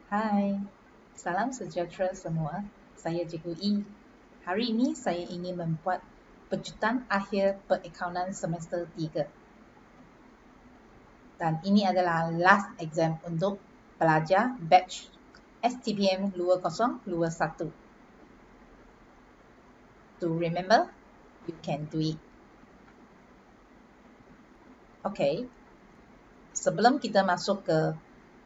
Hai, salam sejahtera semua. Saya Cikgu E. Hari ini saya ingin membuat pejutan akhir perakaunan semester 3. Dan ini adalah last exam untuk pelajar batch STPM 2021. To remember, you can do it. Okay, sebelum kita masuk ke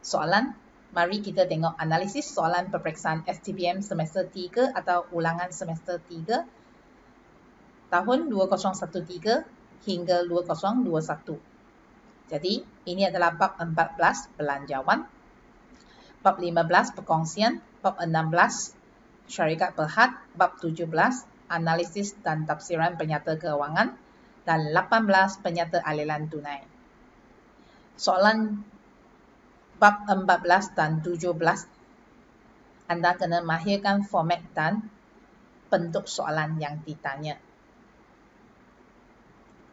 soalan, mari kita tengok analisis soalan peperiksaan STPM semester 3 atau ulangan semester 3 tahun 2013 hingga 2021. Jadi, ini adalah bab 14 belanjawan, bab 15 perkongsian, bab 16 syarikat berhad, bab 17 analisis dan tafsiran penyata keuangan, dan 18 penyata aliran tunai. Soalan bab 14 dan 17, anda kena mahirkan format dan bentuk soalan yang ditanya.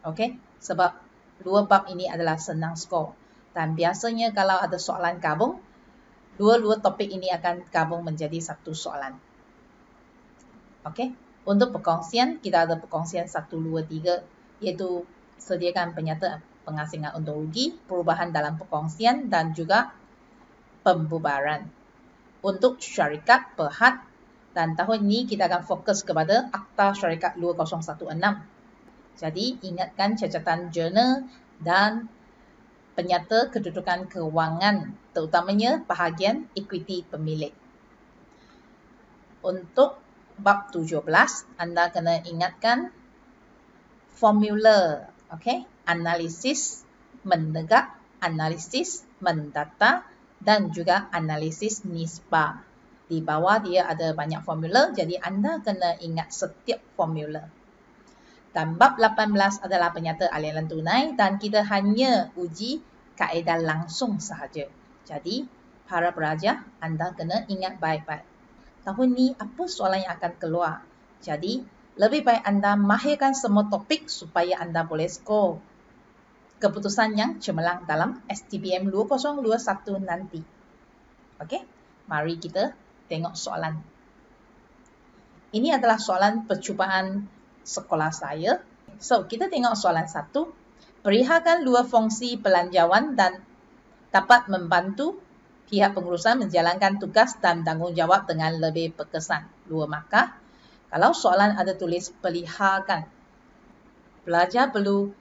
Okey, sebab dua bab ini adalah senang skor. Dan biasanya kalau ada soalan gabung, dua-dua topik ini akan gabung menjadi satu soalan. Okey, untuk perkongsian, kita ada perkongsian 1, 2, 3, iaitu sediakan penyata pengasingan untung rugi, perubahan dalam perkongsian dan juga pembubaran. Untuk syarikat berhad, dan tahun ini kita akan fokus kepada Akta Syarikat 2016. Jadi, ingatkan cacatan jurnal dan penyata kedudukan kewangan, terutamanya bahagian ekuiti pemilik. Untuk bab 17, anda kena ingatkan formula, okey? Analisis menegak, analisis mendata, dan juga analisis nisbah. Di bawah dia ada banyak formula, jadi anda kena ingat setiap formula. Dan bab 18 adalah penyata aliran tunai dan kita hanya uji kaedah langsung sahaja. Jadi, para pelajar, anda kena ingat baik-baik. Tahun ni apa soalan yang akan keluar? Jadi, lebih baik anda mahirkan semua topik supaya anda boleh skor keputusan yang cemerlang dalam STPM 2021 nanti. Okey, mari kita tengok soalan. Ini adalah soalan percubaan sekolah saya. So, kita tengok soalan 1. Perihalkan dua fungsi belanjawan dan dapat membantu pihak pengurusan menjalankan tugas dan tanggungjawab dengan lebih berkesan. 2 markah. Kalau soalan ada tulis perihalkan, pelajar perlu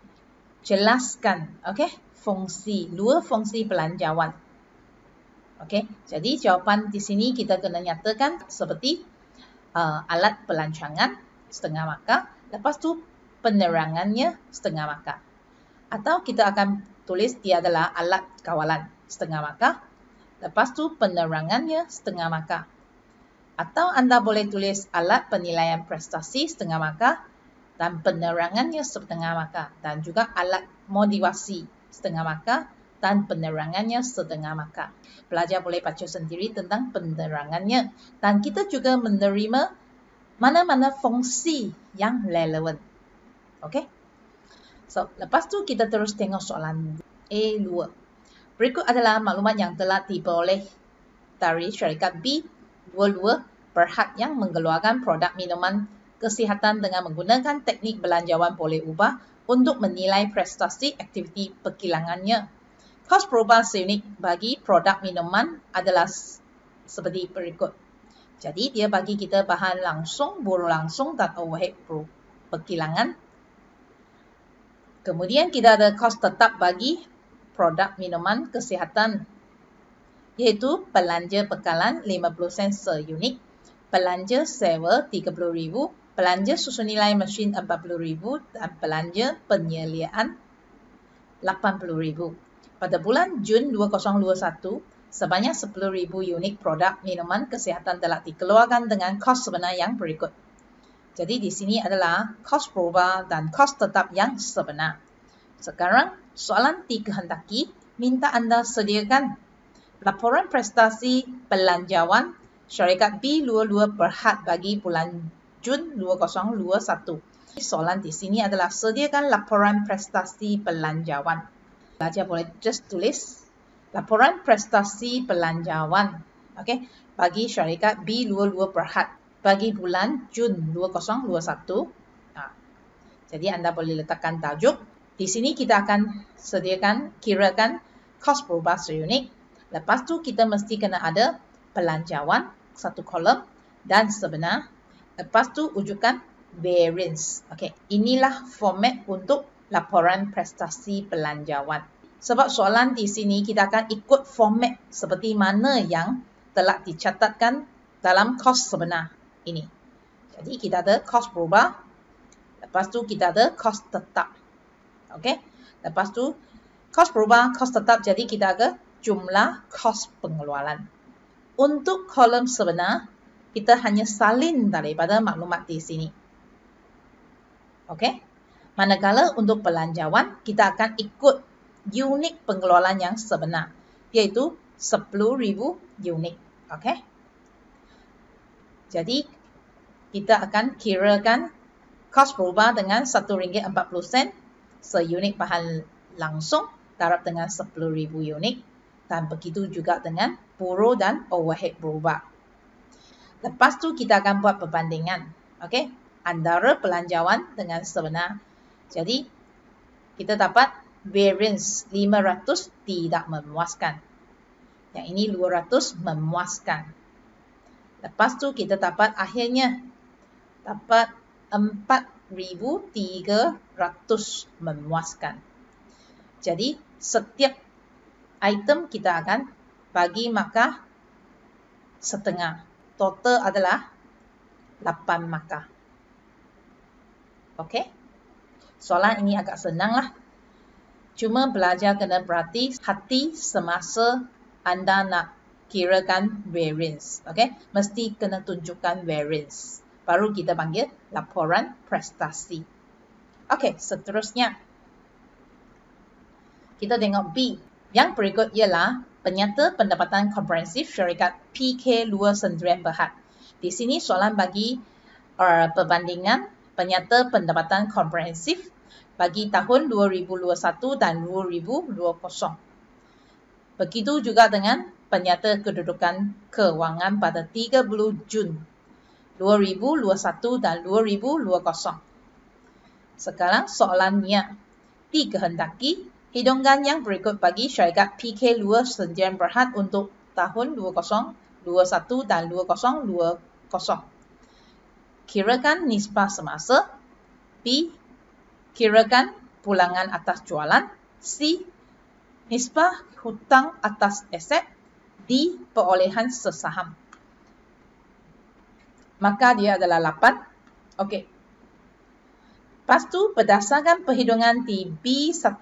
jelaskan, okey, dua fungsi belanjawan. Okey, jadi jawapan di sini kita kena nyatakan seperti alat pelancangan setengah markah, lepas tu penerangannya setengah markah. Atau kita akan tulis dia adalah alat kawalan setengah markah, lepas tu penerangannya setengah markah. Atau anda boleh tulis alat penilaian prestasi setengah markah dan penerangannya setengah markah, dan juga alat motivasi setengah markah dan penerangannya setengah markah. Pelajar boleh baca sendiri tentang penerangannya, dan kita juga menerima mana-mana fungsi yang relevan. Okey? So, lepas tu kita terus tengok soalan A2. Berikut adalah maklumat yang telah diperoleh dari syarikat B22 berhad yang mengeluarkan produk minuman kesihatan dengan menggunakan teknik belanjawan boleh ubah untuk menilai prestasi aktiviti perkilangannya. Kos perubahan seunit bagi produk minuman adalah seperti berikut. Jadi, dia bagi kita bahan langsung, buruh langsung dan overhead perkilangan. Kemudian, kita ada kos tetap bagi produk minuman kesihatan, iaitu belanja bekalan 50 sen seunit, belanja sewa 30,000, belanja susun nilai mesin 40,000 dan belanja penyeliaan 80,000. Pada bulan Jun 2021, sebanyak 10,000 unit produk minuman kesihatan telah dikeluarkan dengan kos sebenar yang berikut. Jadi di sini adalah kos berubah dan kos tetap yang sebenar. Sekarang soalan dikehendaki minta anda sediakan laporan prestasi belanjawan syarikat B22 berhad bagi bulan Jun 2021. Soalan di sini adalah sediakan laporan prestasi belanjawan. Pelajar boleh just tulis laporan prestasi belanjawan. Okey, bagi syarikat B22 Berhad bagi bulan Jun 2021. Jadi anda boleh letakkan tajuk. Di sini kita akan kirakan kos berubah seunit. Lepas tu kita mesti kena ada belanjawan satu kolom dan sebenar. Lepas tu ujukan variance. Okey, inilah format untuk laporan prestasi belanjawan. Sebab soalan di sini kita akan ikut format seperti mana yang telah dicatatkan dalam kos sebenar ini. Jadi kita ada kos berubah. Lepas tu kita ada kos tetap. Okey. Lepas tu kos berubah, kos tetap, jadi kita ada jumlah kos pengeluaran. Untuk kolom sebenar, kita hanya salin daripada maklumat di sini. Okey. Manakala untuk belanjawan, kita akan ikut unit pengeluaran yang sebenar, iaitu 10,000 unit. Okey. Jadi kita akan kirakan kos berubah dengan RM1.40 seunit bahan langsung darab dengan 10,000 unit, dan begitu juga dengan buruh dan overhead berubah. Lepas tu kita akan buat perbandingan, okey, antara belanjawan dengan sebenar. Jadi kita dapat variance 500 tidak memuaskan. Yang ini 200 memuaskan. Lepas tu kita dapat akhirnya dapat 4,300 memuaskan. Jadi setiap item kita akan bagi markah setengah. Total adalah 8 markah. Okey. Soalan ini agak senang lah. Cuma belajar kena berhati-hati semasa anda nak kirakan variance. Okey. Mesti kena tunjukkan variance. Baru kita panggil laporan prestasi. Okey, seterusnya. Kita tengok B. Yang berikut ialah penyata pendapatan komprehensif syarikat PK Luar Sendirian Berhad. Di sini soalan bagi perbandingan penyata pendapatan komprehensif bagi tahun 2021 dan 2020. Begitu juga dengan penyata kedudukan kewangan pada 30 Jun 2021 dan 2020. Sekarang soalannya, dikehendaki hidungkan yang berikut bagi syarikat PK Luar Sendirian Berhad untuk tahun 2021 dan 2020. Kirakan nisbah semasa. B. Kirakan pulangan atas jualan. C. Nisbah hutang atas aset. D. Perolehan sesaham. Maka dia adalah 8. Okey. Lepas tu, berdasarkan perhitungan di B1,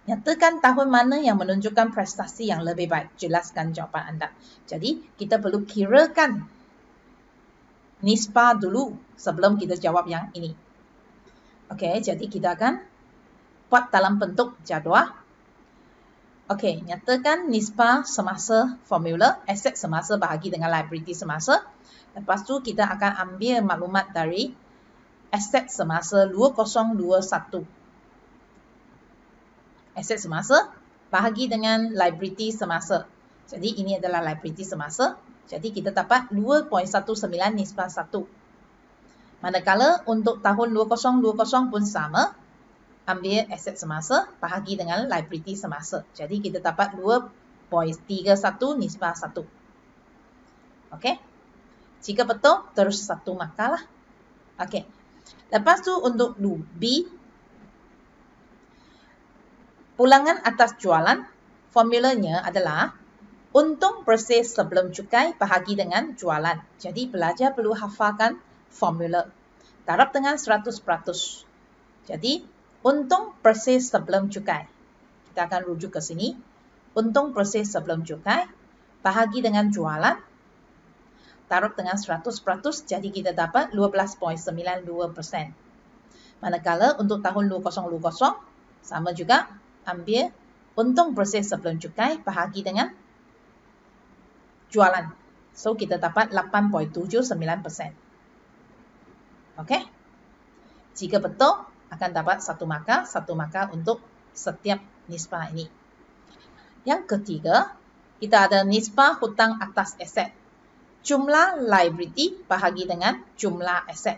nyatakan tahun mana yang menunjukkan prestasi yang lebih baik. Jelaskan jawapan anda. Jadi, kita perlu kirakan nisbah dulu sebelum kita jawab yang ini. Okey, jadi kita akan buat dalam bentuk jadual. Okey, nyatakan nisbah semasa formula, aset semasa bahagi dengan liability semasa. Lepas tu kita akan ambil maklumat dari aset semasa 2021. Aset semasa bahagi dengan liability semasa. Jadi ini adalah liability semasa. Jadi kita dapat 2.19 nisbah 1. Manakala untuk tahun 2020 pun sama. Ambil aset semasa bahagi dengan liability semasa. Jadi kita dapat 2.31 nisbah 1. Okey. Jika betul, terus satu markah lah. Okey. Lepas tu untuk B. Pulangan atas jualan. Formulanya adalah untung bersih sebelum cukai bahagi dengan jualan. Jadi pelajar perlu hafalkan formula. Darab dengan 100%. Jadi untung bersih sebelum cukai. Kita akan rujuk ke sini. Untung bersih sebelum cukai bahagi dengan jualan. Taruh dengan 100%, jadi kita dapat 12.92%. Manakala untuk tahun 2020, sama juga ambil untung bersih sebelum cukai bahagi dengan jualan. So, kita dapat 8.79%. Okey? Jika betul, akan dapat satu markah untuk setiap nisbah ini. Yang ketiga, kita ada nisbah hutang atas aset. Jumlah liability bahagi dengan jumlah aset.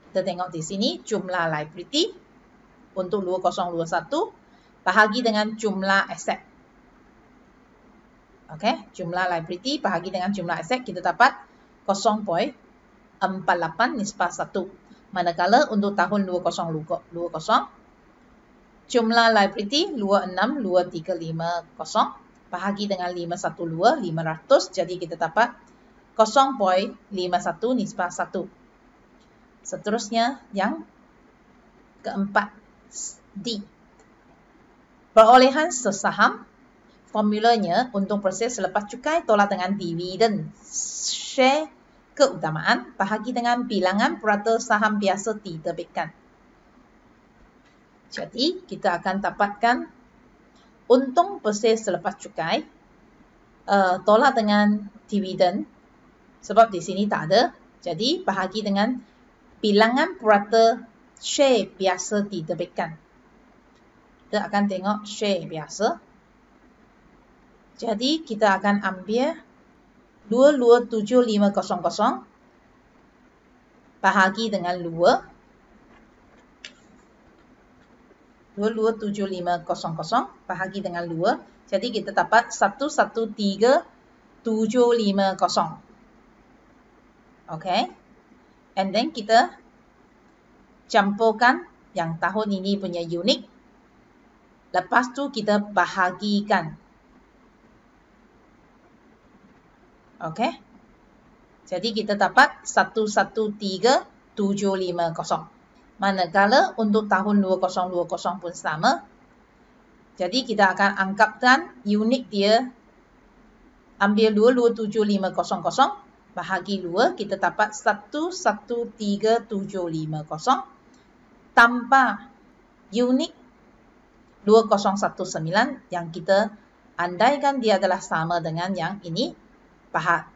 Kita tengok di sini jumlah liability untuk 2021 bahagi dengan jumlah aset. Okey, jumlah liability bahagi dengan jumlah aset kita dapat 0.48 nisbah 1. Manakala untuk tahun 2020 jumlah liability 262350 bahagi dengan 512 500, jadi kita dapat 0.51 nisbah 1. Seterusnya yang keempat, D. Perolehan sesaham. Formulanya untuk proses selepas cukai tolak dengan dividen share keutamaan bahagi dengan bilangan purata saham biasa diterbitkan. Jadi kita akan dapatkan untung proses selepas cukai tolak dengan dividen, sebab di sini tak ada. Jadi bahagi dengan bilangan purata share biasa diterbitkan. Kita akan tengok share biasa. Jadi kita akan ambil 227500 bahagi dengan 227500 bahagi dengan 2. Jadi kita dapat 113,750. Okay. And then kita campurkan yang tahun ini punya unit. Lepas tu kita bahagikan. Okey. Jadi kita dapat 113,750. Manakala untuk tahun 2020 pun sama. Jadi kita akan angkatkan unit dia, ambil 227500 bahagi 2, kita dapat 113,750 tambah unit 2019 yang kita andaikan dia adalah sama dengan yang ini.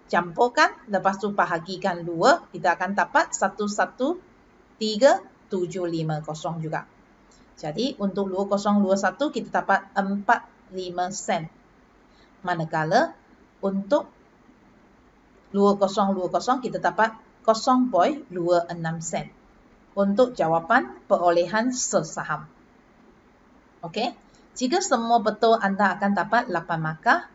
Campurkan, lepas tu bahagikan 2, kita akan dapat 113,750 juga. Jadi untuk 2021 kita dapat 45 sen. Manakala untuk 2020 kita dapat 0.26 sen. Untuk jawapan perolehan sesaham. Okey, jika semua betul anda akan dapat 8 markah.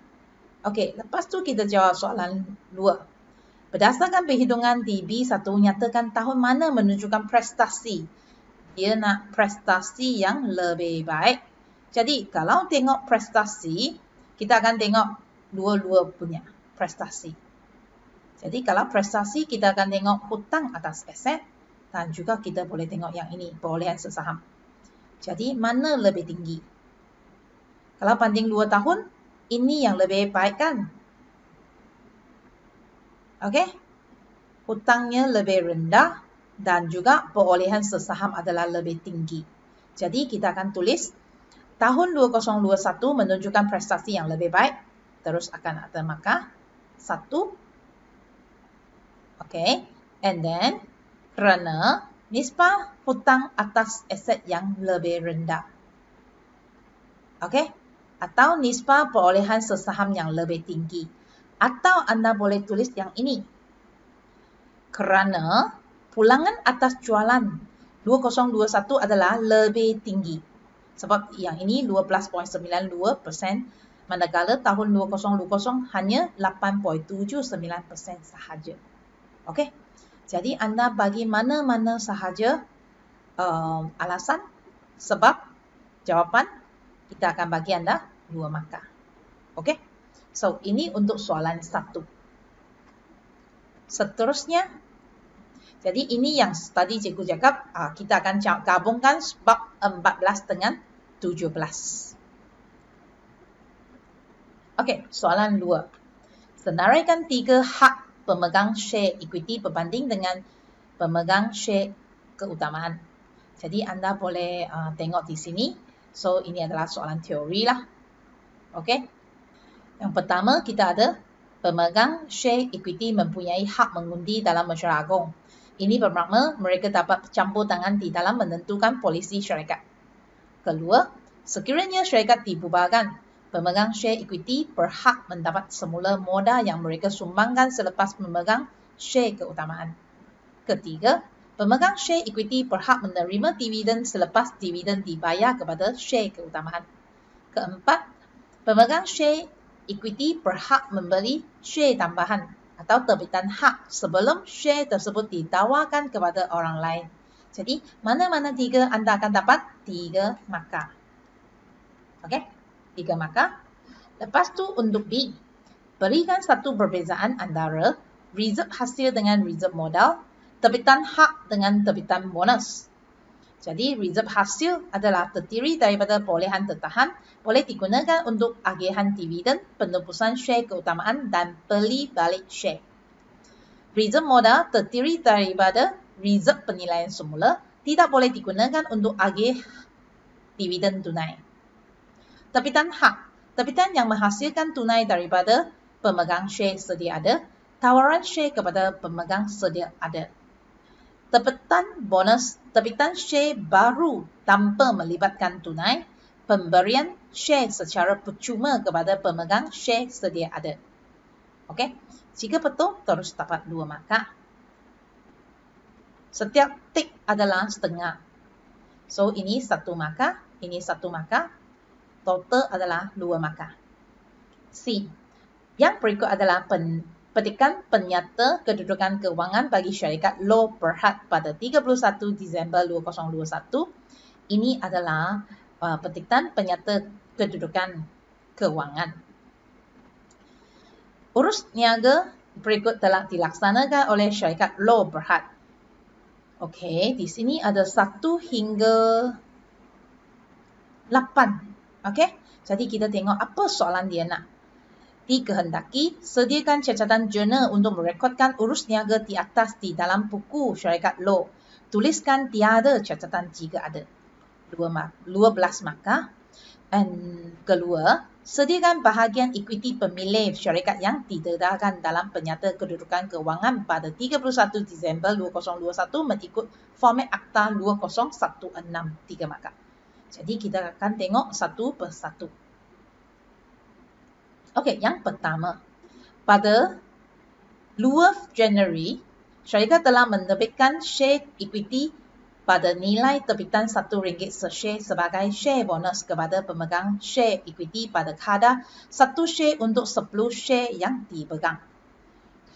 Okey, lepas tu kita jawab soalan 2. Berdasarkan perhitungan DB1, nyatakan tahun mana menunjukkan prestasi. Dia nak prestasi yang lebih baik. Jadi, kalau tengok prestasi, kita akan tengok dua-dua punya prestasi. Jadi, kalau prestasi, kita akan tengok hutang atas aset dan juga kita boleh tengok yang ini, perolehan sesaham. Jadi, mana lebih tinggi? Kalau banding 2 tahun, ini yang lebih baik kan? Okey. Hutangnya lebih rendah dan juga perolehan sesaham adalah lebih tinggi. Jadi kita akan tulis tahun 2021 menunjukkan prestasi yang lebih baik. Terus akan ada markah 1. Okey. And then kerana nisbah hutang atas aset yang lebih rendah. Okey. Atau nisbah perolehan sesaham yang lebih tinggi. Atau anda boleh tulis yang ini. Kerana pulangan atas jualan 2021 adalah lebih tinggi. Sebab yang ini 12.92%, manakala tahun 2020 hanya 8.79% sahaja. Okey. Jadi anda bagi mana-mana sahaja alasan, sebab jawapan kita akan bagi anda 2 markah. Okey. So, ini untuk soalan 1. Seterusnya, jadi ini yang tadi cikgu cakap, kita akan gabungkan bab 14 dengan 17. Okey, soalan 2. Senaraikan 3 hak pemegang share equity berbanding dengan pemegang share keutamaan. Jadi anda boleh tengok di sini. So, ini adalah soalan teori lah. Okey. Yang pertama, kita ada pemegang share equity mempunyai hak mengundi dalam mesyuarat agung. Ini bermakna mereka dapat bercampur tangan di dalam menentukan polisi syarikat. Kedua, sekiranya syarikat dibubarkan, Pemegang share equity berhak mendapat semula modal yang mereka sumbangkan selepas memegang share keutamaan. Ketiga, pemegang share equity berhak menerima dividen selepas dividen dibayar kepada share keutamaan. Keempat, pemegang share equity berhak membeli share tambahan atau terbitan hak sebelum share tersebut ditawarkan kepada orang lain. Jadi, mana-mana tiga anda akan dapat 3 markah. Okey, 3 markah. Lepas tu untuk B, berikan satu perbezaan antara reserve hasil dengan reserve modal, terbitan hak dengan terbitan bonus. Jadi, reserve hasil adalah terdiri daripada perolehan tertahan, boleh digunakan untuk agihan dividen, penebusan share keutamaan dan beli balik share. Reserve modal terdiri daripada reserve penilaian semula, tidak boleh digunakan untuk agih dividen tunai. Terbitan hak, terbitan yang menghasilkan tunai daripada pemegang share sedia ada, tawaran share kepada pemegang sedia ada. Terbitan bonus, terbitan share baru tanpa melibatkan tunai, pemberian share secara percuma kepada pemegang share sedia ada. Okey, jika betul terus dapat 2 markah. Setiap tik adalah setengah. So, ini 1 markah, ini 1 markah. Total adalah 2 markah. C. Yang berikut adalah petikan penyata kedudukan kewangan bagi syarikat Loh Berhad pada 31 Disember 2021. Ini adalah petikan penyata kedudukan kewangan. Urus niaga berikut telah dilaksanakan oleh syarikat Loh Berhad. Okey, di sini ada 1 hingga 8. Okey, jadi kita tengok apa soalan dia nak. Dikehendaki, sediakan catatan jurnal untuk merekodkan urus niaga di atas di dalam buku syarikat Loh. Tuliskan tiada catatan jika ada. 12 markah. Dan kedua, sediakan bahagian equity pemilih syarikat yang didedarkan dalam penyata kedudukan kewangan pada 31 Disember 2021 mengikut format Akta 2016. 3 markah. Jadi kita akan tengok satu persatu. Okey, yang pertama. Pada 2 Januari, syarikat telah menerbitkan share equity pada nilai terbitan RM1 se-share sebagai share bonus kepada pemegang share equity pada kadar 1 share untuk 10 share yang dipegang.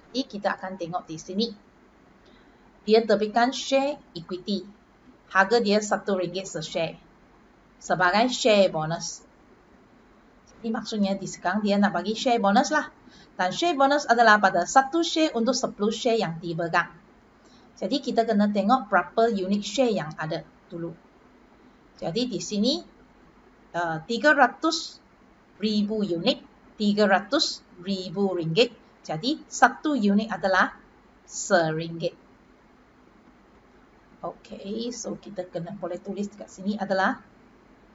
Jadi kita akan tengok di sini. Dia terbitkan share equity. Harga dia RM1 se-share sebagai share bonus. Jadi maksudnya di sekarang dia nak bagi share bonus lah. Dan share bonus adalah pada 1 share untuk 10 share yang dipegang. Jadi kita kena tengok berapa unit share yang ada dulu. Jadi di sini 300,000 unit, RM300,000. Jadi 1 unit adalah RM1. Okey, so kita kena boleh tulis dekat sini adalah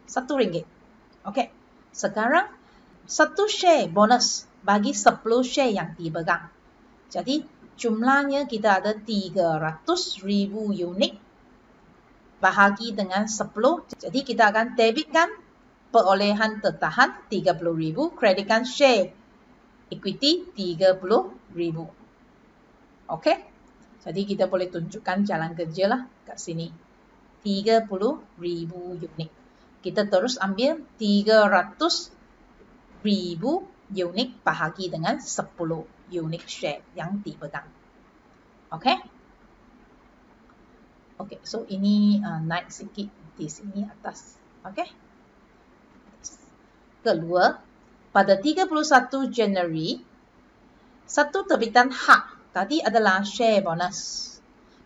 RM1. Okey. Sekarang 1 share bonus bagi 10 share yang dipegang. Jadi jumlahnya kita ada 300,000 unit bahagi dengan 10. Jadi kita akan debitkan perolehan tertahan 30,000, kreditkan share equity 30,000. Okey. Jadi kita boleh tunjukkan jalan kerja lah kat sini. 30,000 unit. Kita terus ambil 300,000 unit bahagi dengan 10 unit share yang dipegang. Okey. Okey, so ini naik sikit di sini atas. Okey. Kedua, pada 31 Januari, 1 terbitan hak. Tadi adalah share bonus.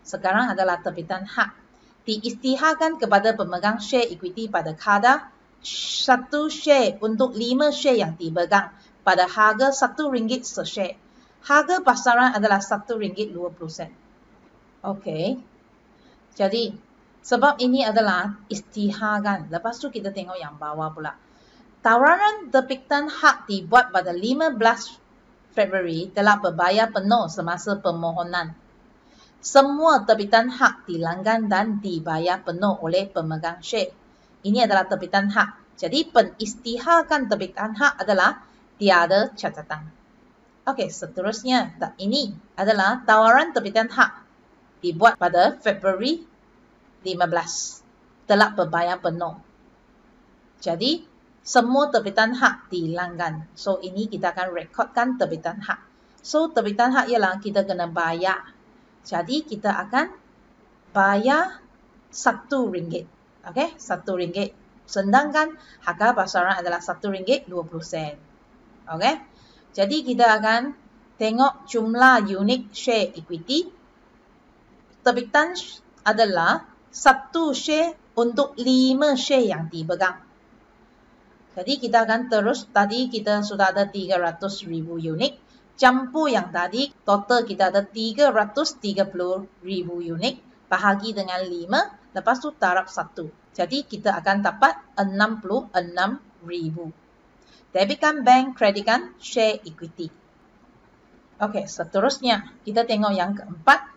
Sekarang adalah terbitan hak. Diisytiharkan kepada pemegang share equity pada kadar 1 share untuk 5 share yang dipegang pada harga RM1 se-share. Harga pasaran adalah RM1.20. Okey. Jadi, sebab ini adalah isytiharkan. Lepas tu kita tengok yang bawah pula. Tawaran terbitan hak dibuat pada 15 Februari telah berbayar penuh semasa permohonan. Semua terbitan hak dilanggan dan dibayar penuh oleh pemegang share. Ini adalah terbitan hak. Jadi pengisytiharan terbitan hak adalah tiada catatan. Okey, seterusnya ini adalah tawaran terbitan hak dibuat pada Februari 15. Telah berbayar penuh. Jadi semua terbitan hak dihilangkan. So ini kita akan rekodkan terbitan hak. So terbitan hak ialah kita kena bayar. Jadi kita akan bayar RM1. Okey, RM1. Sedangkan harga pasaran adalah RM1.20. Okey. Jadi kita akan tengok jumlah unit share equity. Terbitan adalah 1 share untuk 5 share yang dipegang. Jadi kita akan terus, tadi kita sudah ada 300,000 unit. Campur yang tadi, total kita ada 330,000 unit. Bahagi dengan 5, lepas tu taraf 1. Jadi kita akan dapat 66,000. Debitkan bank, kreditkan share equity. Okey, seterusnya kita tengok yang keempat.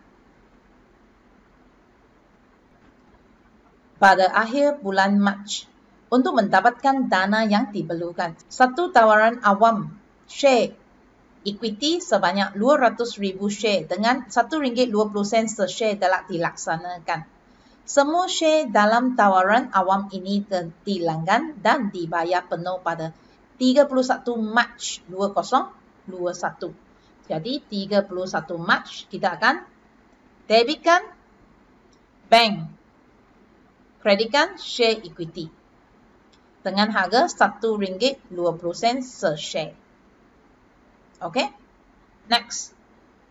Pada akhir bulan Mac, untuk mendapatkan dana yang diperlukan, satu tawaran awam share equity sebanyak 200,000 share dengan RM1.20 se-share telah dilaksanakan. Semua share dalam tawaran awam ini dihilangkan dan dibayar penuh pada 31 Mac 2021. Jadi 31 Mac kita akan debitkan bank, kreditkan share equity dengan harga RM1.20 se-share. Okey. Next,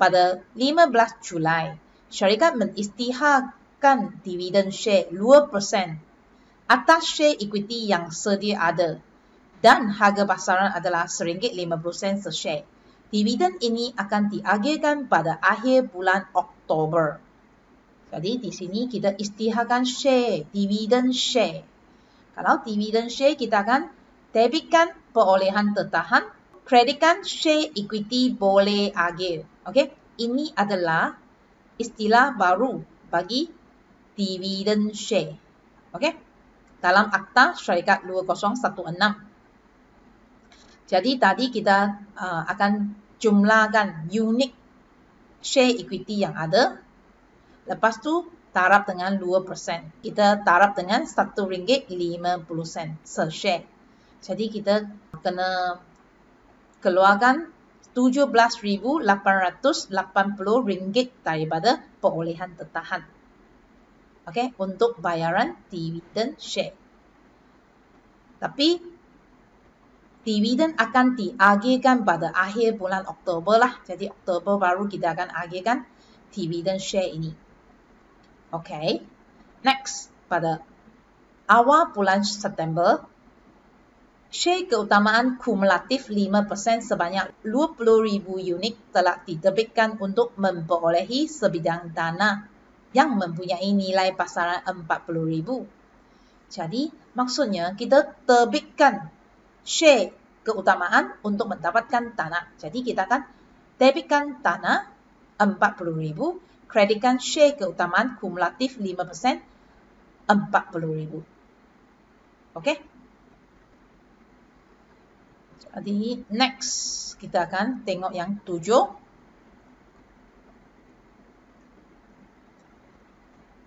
pada 15 Julai, syarikat mengisytiharkan dividen share 2% atas share equity yang sedia ada dan harga pasaran adalah RM1.50 se-share. Dividen ini akan diagihkan pada akhir bulan Oktober. Jadi di sini kita isytiharkan share, dividen share. Kalau dividen share kita akan debitkan perolehan tertahan, kreditkan share equity boleh agih. Okey, ini adalah istilah baru bagi dividen share. Okey, dalam Akta Syarikat 2016. Jadi tadi kita akan jumlahkan unit share equity yang ada. Lepas tu taraf dengan 2%. Kita taraf dengan RM1.50 se-share. Jadi kita kena keluarkan RM17,880 daripada perolehan tertahan. Okey, untuk bayaran dividen share. Tapi dividen akan diagihkan pada akhir bulan Oktober lah. Jadi Oktober baru kita akan agihkan dividen share ini. Okey. Next, pada awal bulan September, share keutamaan kumulatif 5% sebanyak 20,000 unit telah diterbitkan untuk memperolehi sebidang dana yang mempunyai nilai pasaran 40,000. Jadi, maksudnya kita terbitkan share keutamaan untuk mendapatkan tanah. Jadi, kita akan debitkan tanah 40,000, kreditkan share keutamaan kumulatif 5% 40,000. Okey? Jadi, next kita akan tengok yang 7.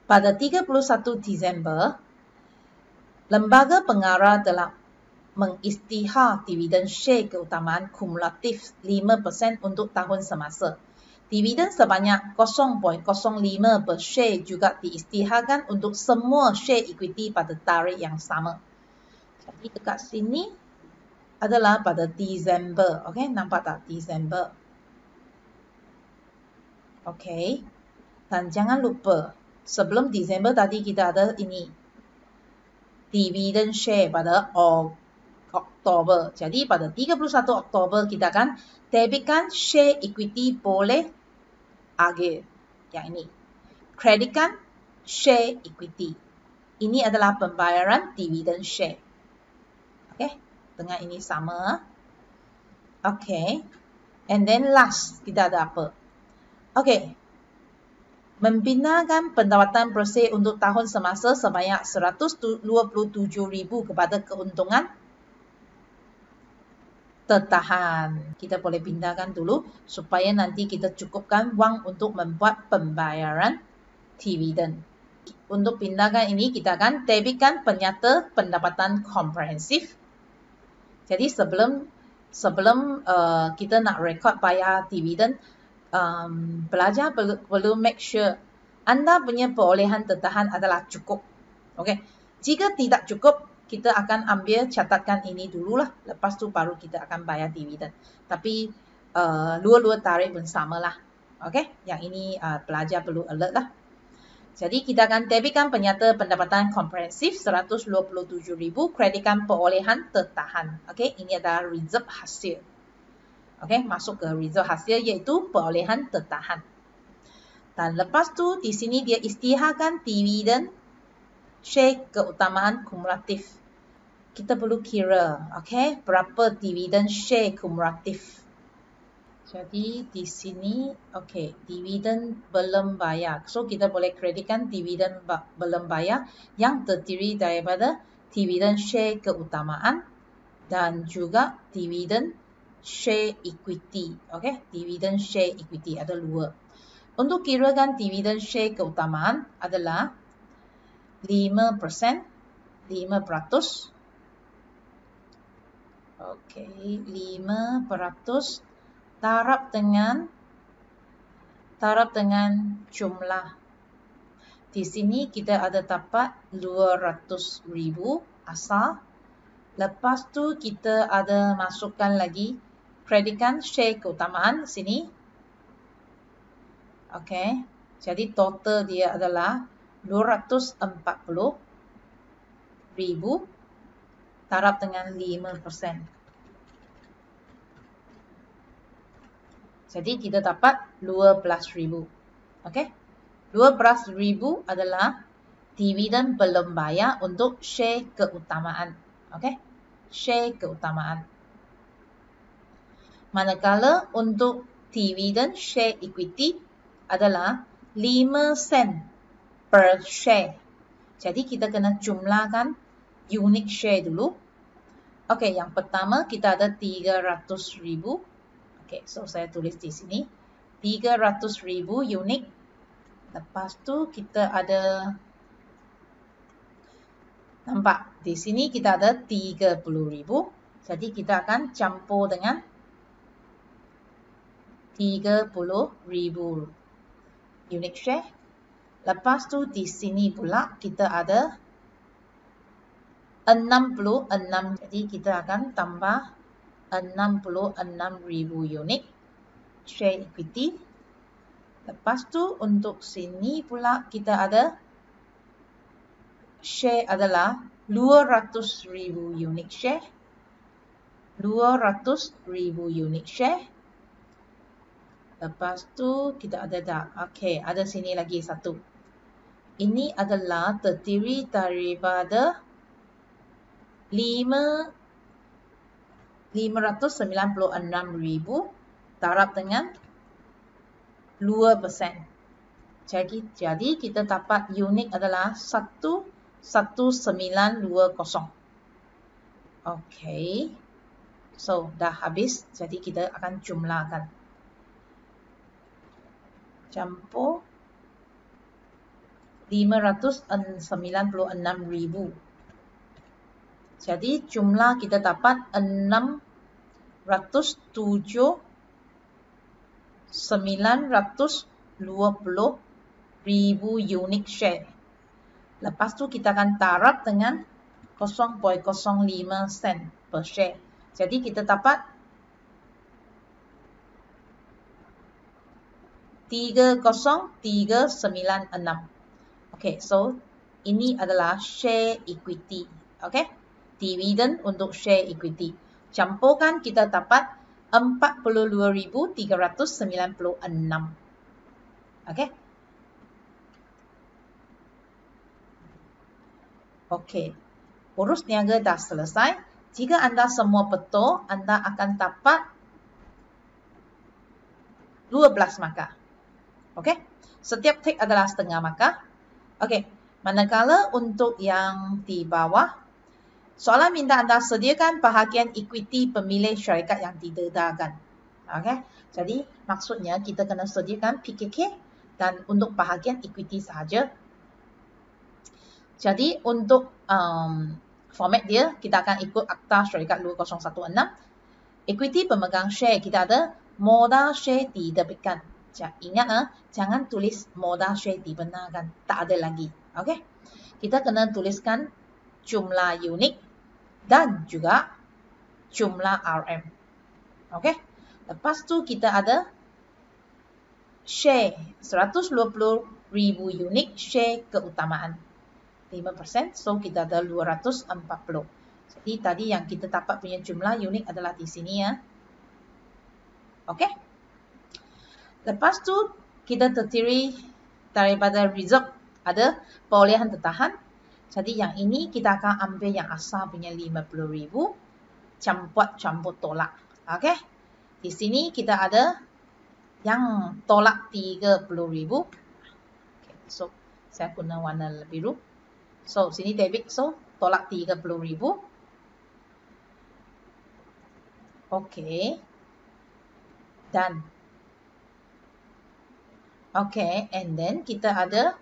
Pada 31 Disember, Lembaga Pengarah telah mengisytihar dividen share keutamaan kumulatif 5% untuk tahun semasa. Dividen sebanyak 0.05 per share juga diisytiharkan untuk semua share equity pada tarikh yang sama. Jadi dekat sini adalah pada Disember. Okey, nampak tak Disember? Okey. Dan jangan lupa, sebelum Disember tadi kita ada ini. Dividen share pada Oktober. Jadi pada 31 Oktober kita akan debitkan share equity boleh agih. Yang ini. Kreditkan share equity. Ini adalah pembayaran dividen share. Okey. Dengan ini sama. Okey. And then last kita ada apa? Okey. Membinakan pendapatan bersih untuk tahun semasa sebanyak 127,000 kepada keuntungan tertahan. Kita boleh pindahkan dulu supaya nanti kita cukupkan wang untuk membuat pembayaran dividen. Untuk pindahkan ini kita akan debitkan penyata pendapatan komprehensif. Jadi sebelum kita nak rekod bayar dividen, pelajar perlu make sure anda punya perolehan tertahan adalah cukup. Okey. Jika tidak cukup, kita akan ambil catatkan ini dululah. Lepas tu baru kita akan bayar dividen. Tapi dua-dua tarikh pun samalah. Okey. Yang ini pelajar perlu alert lah. Jadi kita akan debitkan penyata pendapatan komprehensif 127,000, kreditkan perolehan tertahan. Okey, ini adalah reserve hasil. Okey, masuk ke reserve hasil iaitu perolehan tertahan. Dan lepas tu di sini dia isytiharkan dividen share keutamaan kumulatif. Kita perlu kira, okey, berapa dividen share kumulatif. Jadi di sini, okey, dividen belum bayar. So kita boleh kreditkan dividen belum bayar yang terdiri daripada dividen share keutamaan dan juga dividen share equity. Okey, dividen share equity ada dua. Untuk kirakan dividen share keutamaan adalah 5%. Okey, 5% taraf dengan jumlah. Di sini kita ada dapat 200,000 asal. Lepas tu kita ada masukkan lagi kreditkan share keutamaan sini. Okey. Jadi total dia adalah 240,000 taraf dengan 5%. Jadi kita dapat 12,000. Okey. 12,000 adalah dividen belum bayar untuk share keutamaan. Okey. Share keutamaan. Manakala untuk dividen share equity adalah 5 sen per share. Jadi kita kena jumlahkan unit share dulu. Okey, yang pertama kita ada 300,000. Okey, so saya tulis di sini 300,000 unit. Lepas tu kita ada, nampak di sini kita ada 30,000. Jadi kita akan campur dengan 30,000 unit share. Lepas tu di sini pula kita ada 66. Jadi kita akan tambah 66,000 unit share equity. Lepas tu untuk sini pula kita ada share adalah 200,000 unit share. 200,000 unit share. Lepas tu kita ada dah. Okey, ada sini lagi satu. Ini adalah terdiri daripada 596,000 taraf dengan 2%. Jadi kita dapat unit adalah 11920. Okey. So dah habis. Jadi kita akan jumlahkan. Campur 596,000. Jadi jumlah kita dapat 607,920,000 unit share. Lepas tu kita akan taraf dengan 0.05 sen per share. Jadi kita dapat 30,396. Okey, so ini adalah share equity. Okey, dividen untuk share equity. Campurkan kita dapat 42,396. Okey. Okey. Urus niaga dah selesai. Jika anda semua betul, anda akan dapat 12 markah. Okey. Setiap take adalah setengah markah. Okey, manakala untuk yang di bawah, soalan minta anda sediakan bahagian ekuiti pemilik syarikat yang didedarkan. Okey, jadi maksudnya kita kena sediakan PKK dan untuk bahagian ekuiti sahaja. Jadi untuk format dia, kita akan ikut Akta Syarikat 2016. Ekuiti pemegang share, kita ada modal share diterbitkan. Ingat jangan tulis modal share dibenarkan, tak ada lagi. Okey. Kita kena tuliskan jumlah unit dan juga jumlah RM. Okey. Lepas tu kita ada share 120,000 unit share keutamaan. 5%, so kita ada 240. Jadi tadi yang kita dapat punya jumlah unit adalah di sini ya. Okey. Lepas tu kita terdiri daripada reserve, ada perolehan tertahan. Jadi yang ini kita akan ambil yang asal punya 50,000, campur tolak. Okey. Di sini kita ada yang tolak 30,000. Okay, so saya guna warna biru. So sini debit, so tolak 30,000. Okey. Dan okay, and then kita ada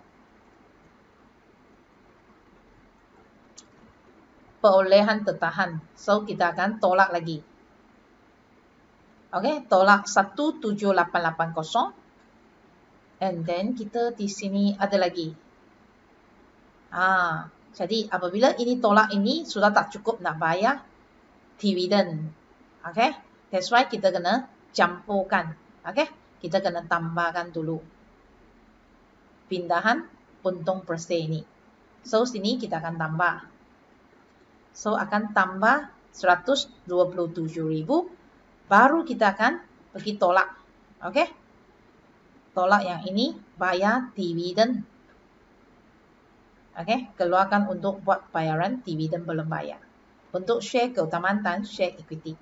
perolehan tertahan. So kita akan tolak lagi. Okay, tolak 17880. And then kita di sini ada lagi. Jadi apabila ini tolak ini sudah tak cukup nak bayar dividen. Okay, that's why kita kena campurkan. Okay, kita kena tambahkan dulu pindahan untung per se ini. So sini kita akan tambah. So akan tambah 127,000. Baru kita akan pergi tolak. Okey. Tolak yang ini bayar dividen. Okey, keluarkan untuk buat bayaran dividen belum bayar. Untuk share keutamaan dan share equity.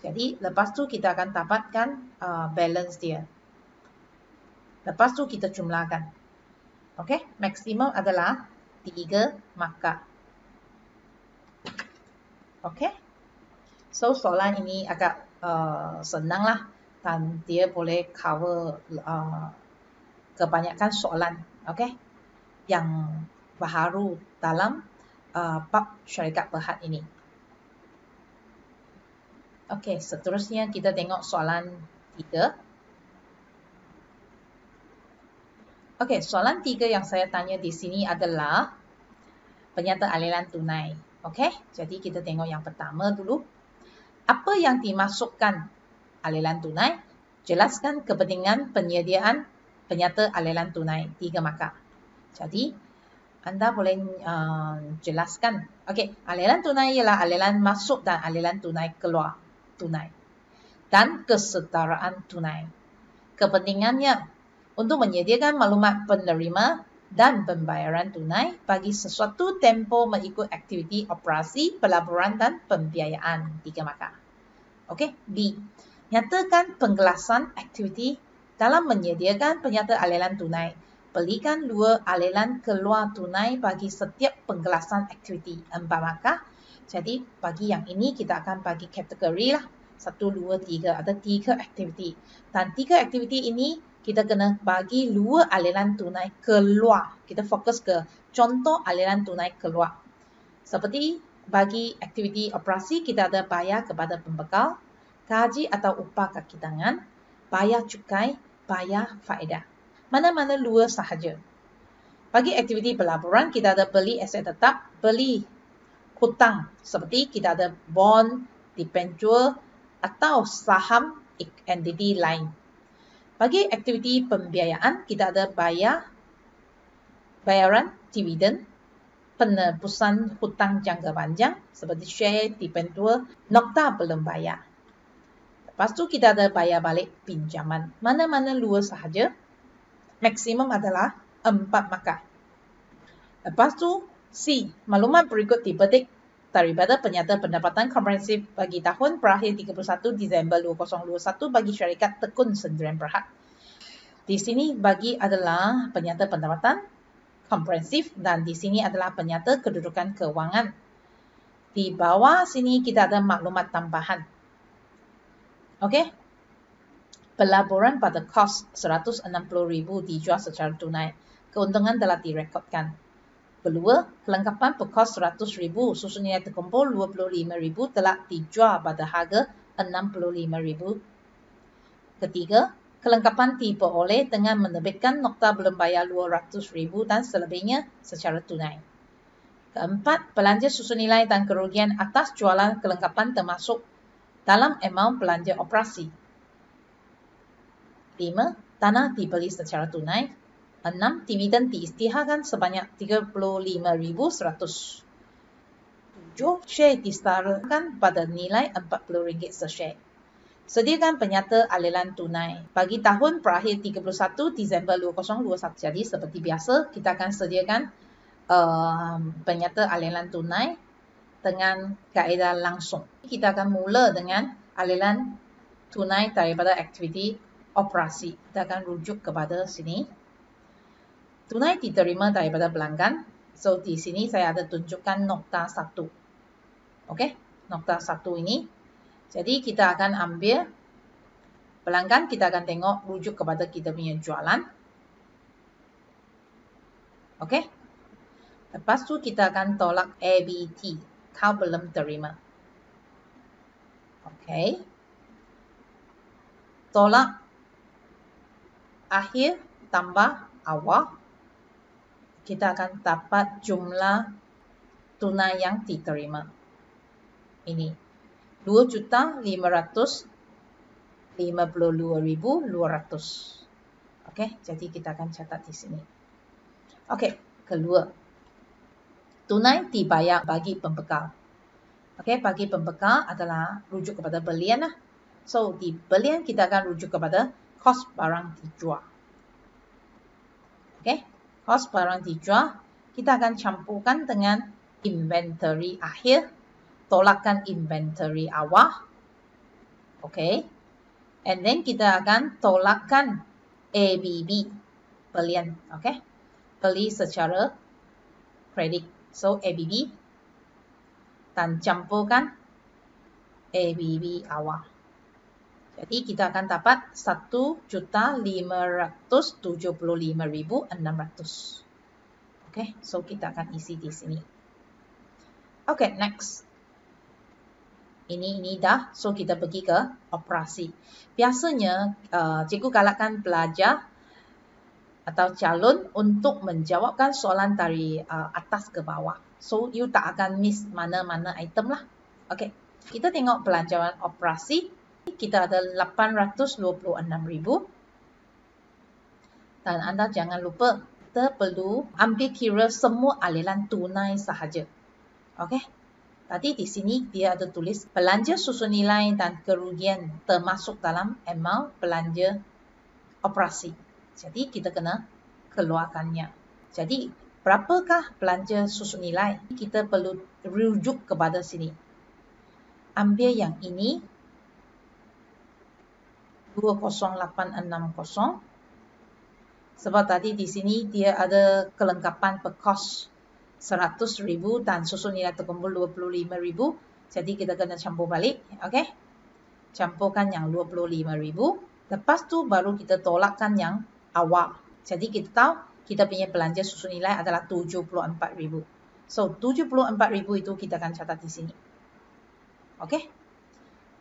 Jadi lepas tu kita akan dapatkan balance dia. Lepas tu kita jumlahkan. Okey, maksimum adalah 3 markah. Okey. So soalan ini agak senanglah dan dia boleh cover kebanyakan soalan, okey, yang baharu dalam bab syarikat berhad ini. Okey, seterusnya kita tengok soalan 3. Okey, soalan 3 yang saya tanya di sini adalah penyata aliran tunai. Okey, jadi kita tengok yang pertama dulu. Apa yang dimasukkan aliran tunai? Jelaskan kepentingan penyediaan penyata aliran tunai. 3 markah. Jadi, anda boleh jelaskan. Okey, aliran tunai ialah aliran masuk dan aliran tunai keluar tunai. Dan kesetaraan tunai. Kepentingannya untuk menyediakan maklumat penerima dan pembayaran tunai bagi sesuatu tempoh mengikut aktiviti operasi, pelaburan dan pembiayaan. 3 markah. Okey, B. Nyatakan penggelasan aktiviti dalam menyediakan penyata aliran tunai. Berikan 2 aliran keluar tunai bagi setiap penggelasan aktiviti. 4 markah. Jadi, bagi yang ini kita akan bagi kategori lah. 1, 2, 3. Ada 3 aktiviti. Dan 3 aktiviti ini kita kena bagi 2 aliran tunai keluar. Kita fokus ke contoh aliran tunai keluar. Seperti bagi aktiviti operasi, kita ada bayar kepada pembekal, gaji atau upah kaki tangan, bayar cukai, bayar faedah. Mana-mana 2 sahaja. Bagi aktiviti pelaburan, kita ada beli aset tetap, beli hutang. Seperti kita ada bond, debenture atau saham entiti lain. Bagi aktiviti pembiayaan, kita ada bayaran dividen, penebusan hutang jangka panjang seperti share, debenture, nokta belum bayar. Lepas tu kita ada bayar balik pinjaman. Mana-mana 2 sahaja. Maksimum adalah 4 markah. Lepas tu C. Maklumat berikut dipetik daripada penyata pendapatan komprehensif bagi tahun berakhir 31 Disember 2021 bagi syarikat Tekun Sendirian Berhad. Di sini bagi adalah penyata pendapatan komprehensif dan di sini adalah penyata kedudukan keuangan. Di bawah sini kita ada maklumat tambahan. Okey. Pelaburan pada kos 160,000 dijual secara tunai. Keuntungan telah direkodkan. Kedua, kelengkapan pekos 100,000 susu nilai terkumpul 25,000 telah dijual pada harga 65,000. Ketiga, kelengkapan diperoleh dengan menerbitkan nokta belum bayar 200,000 dan selebihnya secara tunai. Keempat, belanja susun nilai dan kerugian atas jualan kelengkapan termasuk dalam amaun belanja operasi. 5. Tanah dibeli secara tunai. 6. Dividen diisytiharkan sebanyak 35,100. 7. Share disetarakan pada nilai RM40 se-share. Sediakan penyata aliran tunai bagi tahun berakhir 31 Disember 2021. Jadi seperti biasa kita akan sediakan penyata aliran tunai dengan kaedah langsung. Kita akan mula dengan aliran tunai daripada aktiviti operasi. Kita akan rujuk kepada sini. Tunai diterima daripada pelanggan. So di sini saya ada tunjukkan nokta 1. Okey, nokta 1 ini. Jadi kita akan ambil pelanggan, kita akan tengok rujuk kepada kita punya jualan. Okey. Lepas tu kita akan tolak ABT, kau belum terima. Okey. Tolak akhir tambah awal. Kita akan dapat jumlah tunai yang diterima. Ini 2,552,200. Okey, jadi kita akan catat di sini. Okey, kedua. Tunai dibayar bagi pembekal. Okey, bagi pembekal adalah rujuk kepada belian lah. So, di belian kita akan rujuk kepada kos barang dijual. Okey, kos barang dijual kita akan campurkan dengan inventory akhir, tolakkan inventory awal. Okey. And then kita akan tolakkan ABB, belian. Okey. Beli secara kredit. So ABB dan campurkan ABB awal. Jadi kita akan dapat 1,575,600. Okey, so kita akan isi di sini. Okey, next. Ini dah. So kita pergi ke operasi. Biasanya cikgu galakkan pelajar atau calon untuk menjawabkan soalan dari atas ke bawah. So you tak akan miss mana-mana item lah. Okey. Kita tengok pelajaran operasi. Kita ada 826,000. Dan anda jangan lupa kita perlu ambil kira semua aliran tunai sahaja. Okey. Tadi di sini dia ada tulis belanja susun nilai dan kerugian termasuk dalam amaun belanja operasi. Jadi kita kena keluarkannya. Jadi berapakah belanja susun nilai? Kita perlu rujuk kepada sini. Ambil yang ini 20860. Sebab tadi di sini dia ada kelengkapan pekos 100,000 dan susun nilai terkumpul 25,000. Jadi kita kena campur balik. Okey. Campurkan yang 25,000. Lepas tu baru kita tolakkan yang awal. Jadi kita tahu kita punya belanja susun nilai adalah 74,000. So 74,000 itu kita akan catat di sini. Okey.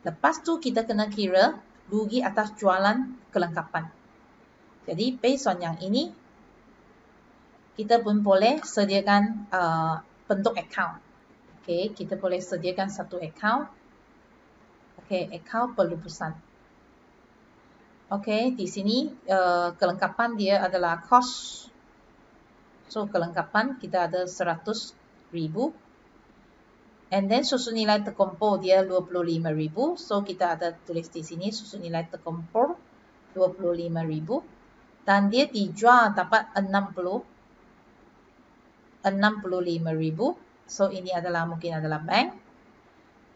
Lepas tu kita kena kira rugi atas jualan kelengkapan. Jadi based on yang ini kita pun boleh sediakan bentuk account. Okey, kita boleh sediakan satu account. Okey, account perlupusan. Okey, di sini kelengkapan dia adalah kos. So kelengkapan kita ada 100,000. And then susun nilai terkumpul dia 25,000. So kita ada tulis di sini susun nilai terkumpul 25,000. Dan dia dijual dapat 65,000. So ini adalah mungkin adalah bank.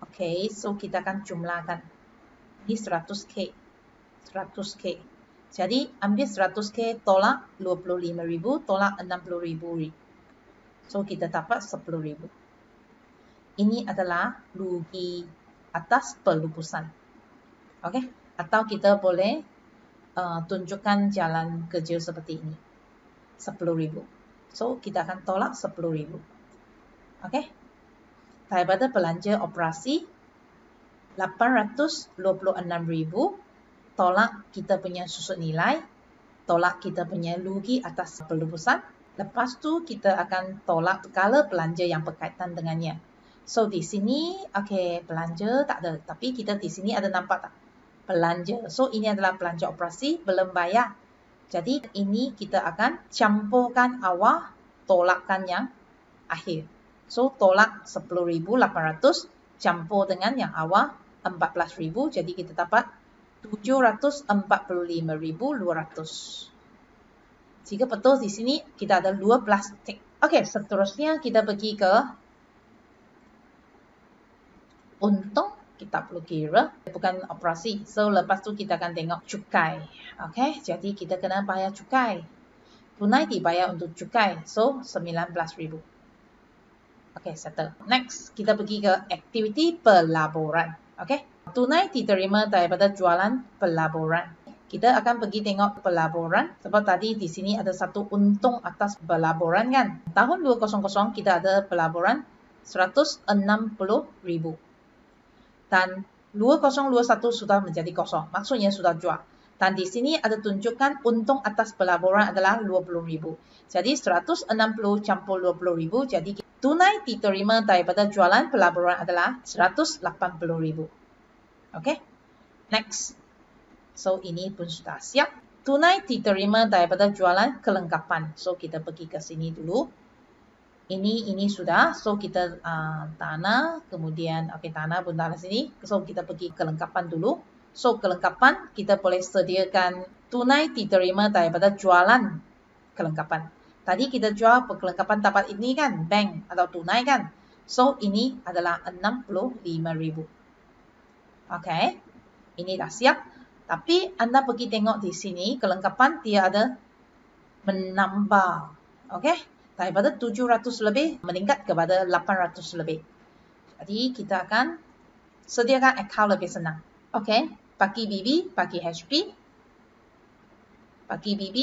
Okey, so kita akan jumlahkan. Ini 100k. 100k. Jadi ambil 100K tolak 25.000 tolak 60.000. So kita dapat 10.000. Ini adalah rugi atas pelupusan. Okey, atau kita boleh tunjukkan jalan kerja seperti ini. 10.000. So kita akan tolak 10.000. Okey. Daripada belanja operasi 826.000 tolak kita punya susut nilai, tolak kita punya rugi atas pelupusan. Lepas tu kita akan tolak segala belanja yang berkaitan dengannya. So di sini okey, belanja tak ada, tapi kita di sini ada nampak tak? Belanja. So ini adalah belanja operasi belum bayar. Jadi ini kita akan campurkan awal, tolakkan yang akhir. So tolak 10.800 campur dengan yang awal 14.000, jadi kita dapat 745.200. Jika betul di sini kita ada 12 tik. Okey, seterusnya kita pergi ke untung. Kita perlu kira, bukan operasi. So lepas tu kita akan tengok cukai. Okey, jadi kita kena bayar cukai. Tunai dibayar untuk cukai. So 19.000. Okey, settle. Next, kita pergi ke aktiviti pelaburan. Okey, tunai diterima daripada jualan pelaburan. Kita akan pergi tengok pelaburan sebab tadi di sini ada satu untung atas pelaburan kan. Tahun 2000 kita ada pelaburan 160.000. Dan 2021 sudah menjadi kosong. Maksudnya sudah jual. Dan di sini ada tunjukkan untung atas pelaburan adalah 20.000. Jadi 160 campur 20.000. Jadi tunai diterima daripada jualan pelaburan adalah 180.000. Okey. Next. So ini pun sudah siap. Tunai diterima daripada jualan kelengkapan. So kita pergi ke sini dulu. Ini sudah. So kita tanah, kemudian okey, tanah pun dalam sini. So kita pergi kelengkapan dulu. So kelengkapan kita boleh sediakan tunai diterima daripada jualan kelengkapan. Tadi kita jual kelengkapan tapat ini kan, bank atau tunai kan. So ini adalah 65.000. Okey. Ini dah siap. Tapi anda pergi tengok di sini kelengkapan dia ada menambah. Okey. Daripada 700 lebih meningkat kepada 800 lebih. Jadi kita akan sediakan akaun lebih senang. Okey. Bagi BB, bagi HP. Bagi BB,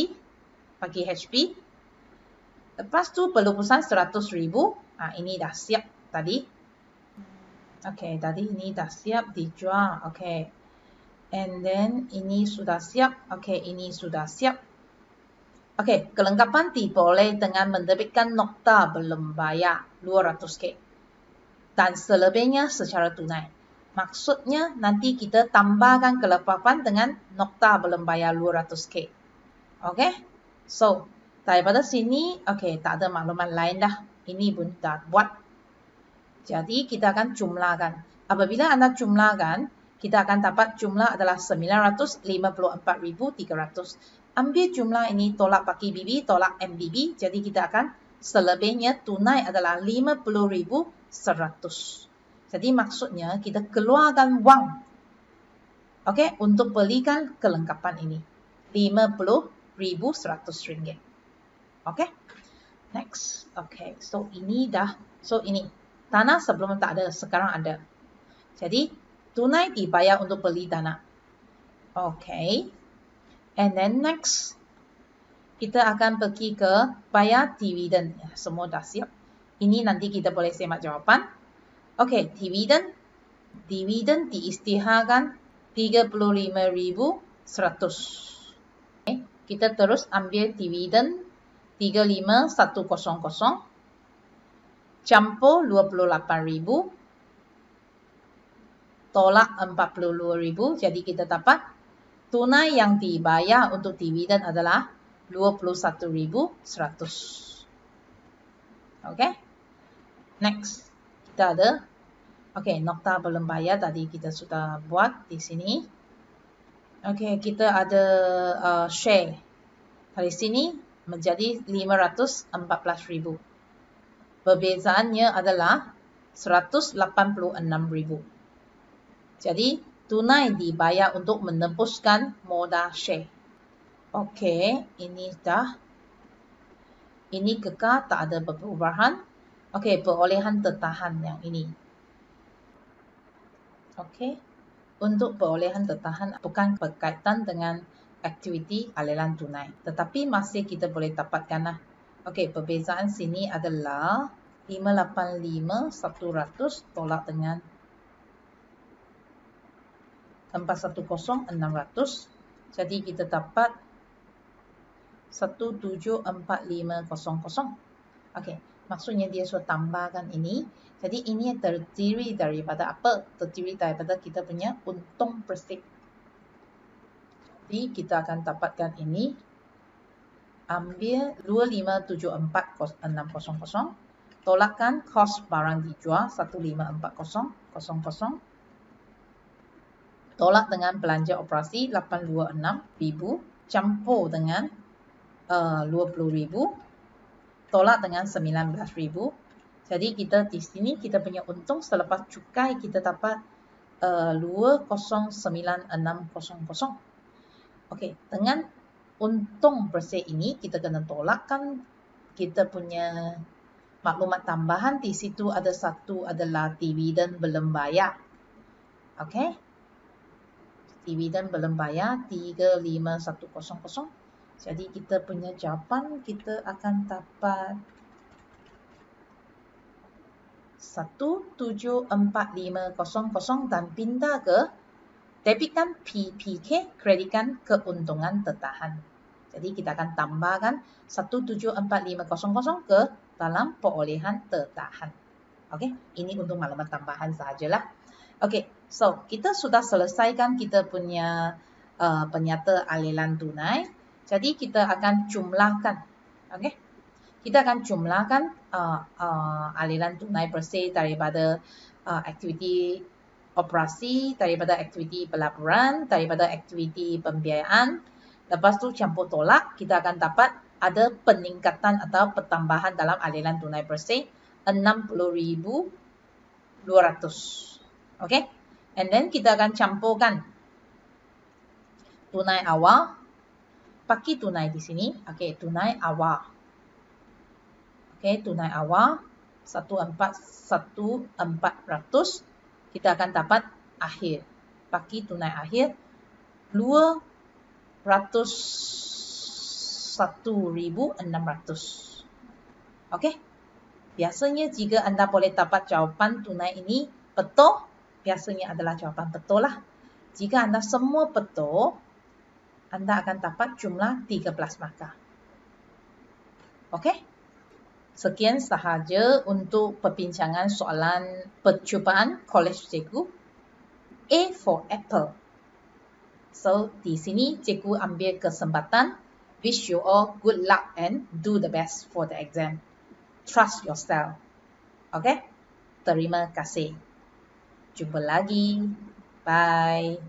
bagi HP. Lepas tu pelupusan 100.000. Ini dah siap tadi. Okey, tadi ini dah siap dijual. Okey. And then ini sudah siap. Okey, ini sudah siap. Okey, kelengkapan diboleh dengan menerbitkan nokta belum bayar 200K. Dan selebihnya secara tunai. Maksudnya nanti kita tambahkan kelengkapan dengan nokta belum bayar 200K. Okey. So, daripada sini, okey, tak ada maklumat lain dah. Ini pun dah buat. Jadi, kita akan jumlahkan. Apabila anda jumlahkan, kita akan dapat jumlah adalah 954.300. Ambil jumlah ini, tolak bagi BB, tolak MBB. Jadi, kita akan selebihnya tunai adalah 50.100. Jadi maksudnya kita keluarkan wang, okey, untuk belikan kelengkapan ini. 50.100 ringgit. Okey. Next. Okey. So ini dah. So ini tanah sebelum tak ada, sekarang ada. Jadi tunai dibayar untuk beli tanah. Okey. And then next kita akan pergi ke bayar dividen. Semua dah siap. Ini nanti kita boleh semak jawapan. Okey, dividen diisytiharkan 35.100. Okay. Kita terus ambil dividen 35.100 campur 28.000 tolak 42.000. Jadi kita dapat tunai yang dibayar untuk dividen adalah 21.100. Okey. Next. Kita ada okey, nokta belum bayar tadi kita sudah buat di sini. Okey, kita ada share. Dari sini menjadi 514.000. Perbezaannya adalah 186.000. Jadi tunai dibayar untuk menembuskan modal share. Okey, ini dah. Ini kekal, tak ada perubahan. Okey, perolehan tertahan yang ini. Okey. Untuk perolehan tertahan bukan berkaitan dengan aktiviti aliran tunai. Tetapi masih kita boleh dapatkan lah. Okey, perbezaan sini adalah 585 100 tolak dengan 410 600. Jadi kita dapat 174500. Okey, maksudnya dia sudah tambahkan ini. Jadi ini terdiri daripada apa? Terdiri daripada kita punya untung bersih. Jadi kita akan dapatkan ini. Ambil 2574,600. Tolakkan kos barang dijual 154000. Tolak dengan belanja operasi 826,000. Campur dengan 20,000. Tolak dengan 19,000. Jadi kita di sini kita punya untung selepas cukai kita dapat 209,600. Okey, dengan untung bersih ini kita kena tolakkan kita punya maklumat tambahan. Di situ ada satu adalah dividen belum bayar. Okey. Dividen belum bayar 35100. Jadi kita punya jawapan kita akan dapat 174500 dan pindah ke debitkan PPK, kreditkan keuntungan tertahan. Jadi kita akan tambahkan 174500 ke dalam perolehan tertahan. Okey, ini untuk maklumat tambahan sahajalah. Okey, so kita sudah selesaikan kita punya penyata aliran tunai. Jadi kita akan jumlahkan. Okey. Kita akan jumlahkan aliran tunai bersih daripada aktiviti operasi, daripada aktiviti pelaburan, daripada aktiviti pembiayaan. Lepas tu campur tolak, kita akan dapat ada peningkatan atau pertambahan dalam aliran tunai bersih 60,200. Okey. And then kita akan campurkan tunai awal. Pakai tunai di sini. Okey, tunai awal. Okey, tunai awal 14,400. Kita akan dapat akhir. Pakai tunai akhir 201,600. Okey. Biasanya jika anda boleh dapat jawapan tunai ini betul, biasanya adalah jawapan betul lah. Jika anda semua betul, anda akan dapat jumlah 13 markah. Okey. Sekian sahaja untuk perbincangan soalan percubaan Kolej Cikgu. A for Apple. So, di sini cikgu ambil kesempatan. Wish you all good luck and do the best for the exam. Trust yourself. Okay? Terima kasih. Jumpa lagi. Bye.